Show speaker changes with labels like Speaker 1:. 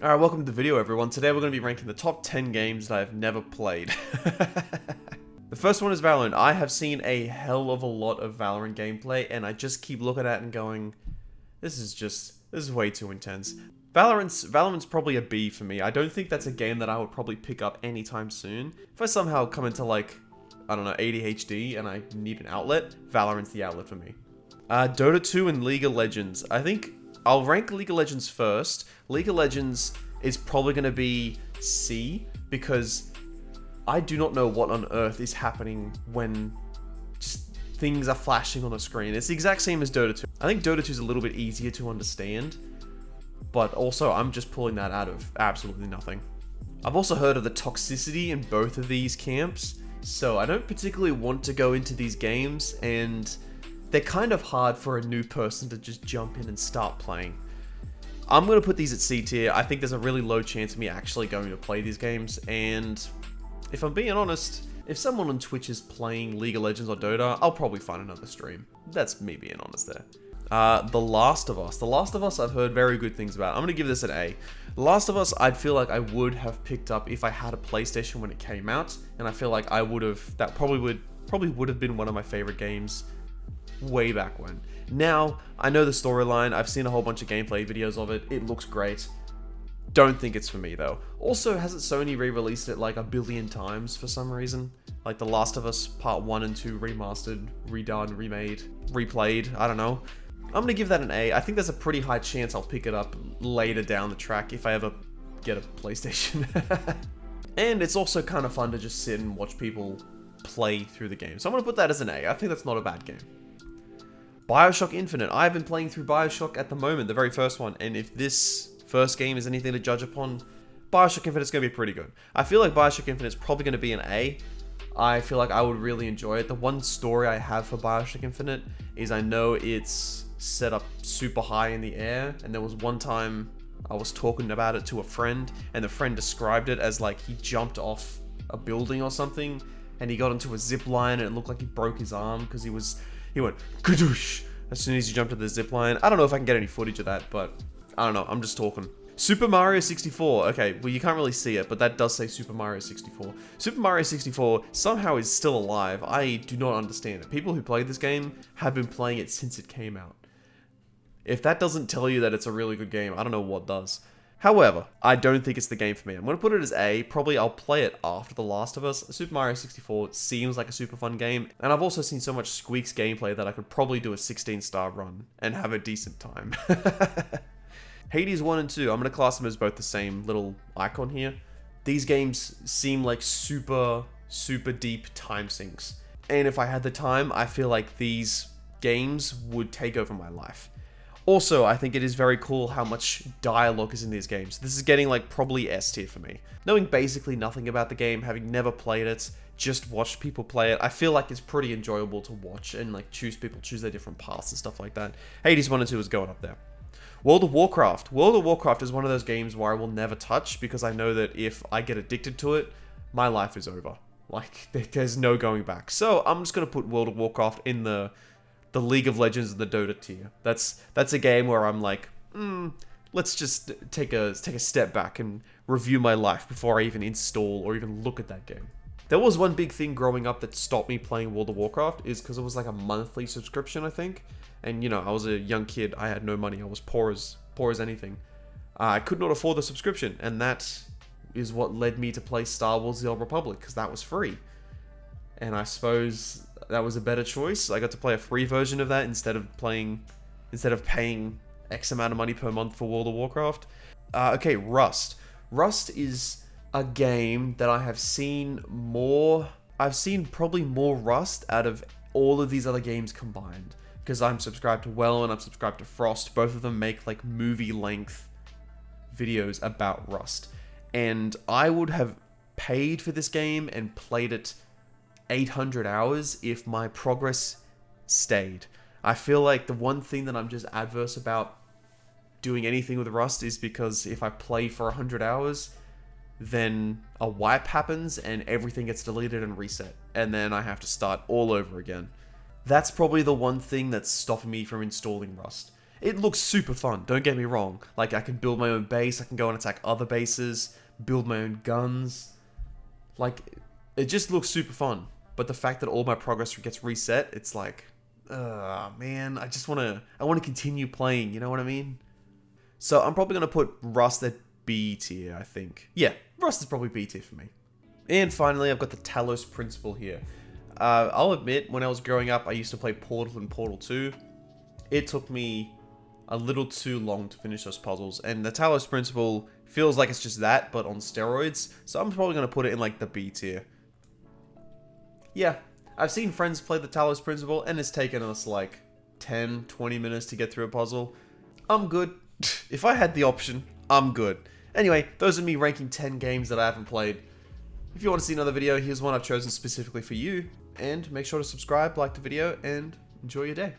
Speaker 1: Alright, welcome to the video everyone. Today we're going to be ranking the top 10 games that I've never played. The first one is Valorant. I have seen a hell of a lot of Valorant gameplay and I just keep looking at it and going, this is way too intense. Valorant's probably a B for me. I don't think that's a game that I would probably pick up anytime soon. If I somehow come into like, I don't know, ADHD and I need an outlet, Valorant's the outlet for me. Dota 2 and League of Legends. I think I'll rank League of Legends first. League of Legends is probably going to be C because I do not know what on earth is happening when just things are flashing on the screen. It's the exact same as Dota 2. I think Dota 2 is a little bit easier to understand, but also I'm just pulling that out of absolutely nothing. I've also heard of the toxicity in both of these camps, so I don't particularly want to go into these games, and they're kind of hard for a new person to just jump in and start playing. I'm going to put these at C tier. I think there's a really low chance of me actually going to play these games, and if I'm being honest, if someone on Twitch is playing League of Legends or Dota, I'll probably find another stream. That's me being honest there. The Last of Us. The Last of Us I've heard very good things about. I'm going to give this an A. The Last of Us I'd feel like I would have picked up if I had a PlayStation when it came out, and I feel like I would have, that probably would have been one of my favorite games way back when. Now, I know the storyline, I've seen a whole bunch of gameplay videos of it, it looks great. Don't think it's for me though. Also, hasn't Sony re-released it like a billion times for some reason? Like The Last of Us Part 1 and 2 remastered, redone, remade, replayed, I don't know. I'm gonna give that an A. I think there's a pretty high chance I'll pick it up later down the track if I ever get a PlayStation. And it's also kind of fun to just sit and watch people play through the game. So I'm gonna put that as an A. I think that's not a bad game. Bioshock Infinite. I've been playing through Bioshock at the moment, the very first one, and if this first game is anything to judge upon, Bioshock Infinite's going to be pretty good. I feel like Bioshock Infinite's probably going to be an A. I feel like I would really enjoy it. The one story I have for Bioshock Infinite is I know it's set up super high in the air, and there was one time I was talking about it to a friend, and the friend described it as like he jumped off a building or something, and he got into a zip line, and it looked like he broke his arm because he went kadoosh as soon as he jumped to the zip line. I don't know if I can get any footage of that, but I don't know. I'm just talking. Super Mario 64. Okay, well, you can't really see it, but that does say Super Mario 64. Super Mario 64 somehow is still alive. I do not understand it. People who played this game have been playing it since it came out. If that doesn't tell you that it's a really good game, I don't know what does. However, I don't think it's the game for me. I'm going to put it as A. Probably I'll play it after The Last of Us. Super Mario 64 seems like a super fun game. And I've also seen so much Squeaks gameplay that I could probably do a 16-star run and have a decent time. Hades 1 and 2, I'm going to class them as both the same little icon here. These games seem like super deep time sinks. And if I had the time, I feel like these games would take over my life. Also, I think it is very cool how much dialogue is in these games. This is getting like probably S tier for me. Knowing basically nothing about the game, having never played it, just watched people play it, I feel like it's pretty enjoyable to watch and like choose their different paths and stuff like that. Hades 1 and 2 is going up there. World of Warcraft. World of Warcraft is one of those games where I will never touch because I know that if I get addicted to it, my life is over. Like, there's no going back. So I'm just going to put World of Warcraft in the League of Legends and the Dota tier. That's a game where I'm like, let's just take a step back and review my life before I even install or even look at that game. There was one big thing growing up that stopped me playing World of Warcraft is because it was like a monthly subscription, I think. And you know, I was a young kid, I had no money, I was poor as anything. I could not afford the subscription, and that is what led me to play Star Wars The Old Republic, because that was free. And I suppose that was a better choice. I got to play a free version of that instead of paying X amount of money per month for World of Warcraft. Okay, Rust. Rust is a game that I have seen more. I've seen probably more Rust out of all of these other games combined. Because I'm subscribed to Well and I'm subscribed to Frost. Both of them make like movie length videos about Rust. And I would have paid for this game and played it 800 hours if my progress stayed. I feel like the one thing that I'm just adverse about doing anything with Rust is because if I play for 100 hours, then a wipe happens and everything gets deleted and reset. And then I have to start all over again. That's probably the one thing that's stopping me from installing Rust. It looks super fun, don't get me wrong. Like, I can build my own base, I can go and attack other bases, build my own guns. Like, it just looks super fun. But the fact that all my progress gets reset, it's like, man, I want to continue playing, you know what I mean? So I'm probably going to put Rust at B tier, I think. Yeah, Rust is probably B tier for me. And finally, I've got the Talos Principle here. I'll admit, when I was growing up, I used to play Portal and Portal 2. It took me a little too long to finish those puzzles, and the Talos Principle feels like it's just that, but on steroids, so I'm probably going to put it in, like, the B tier. Yeah, I've seen friends play the Talos Principle, and it's taken us, like, 10, 20 minutes to get through a puzzle. I'm good. If I had the option, I'm good. Anyway, those are me ranking 10 games that I haven't played. If you want to see another video, here's one I've chosen specifically for you, and make sure to subscribe, like the video, and enjoy your day.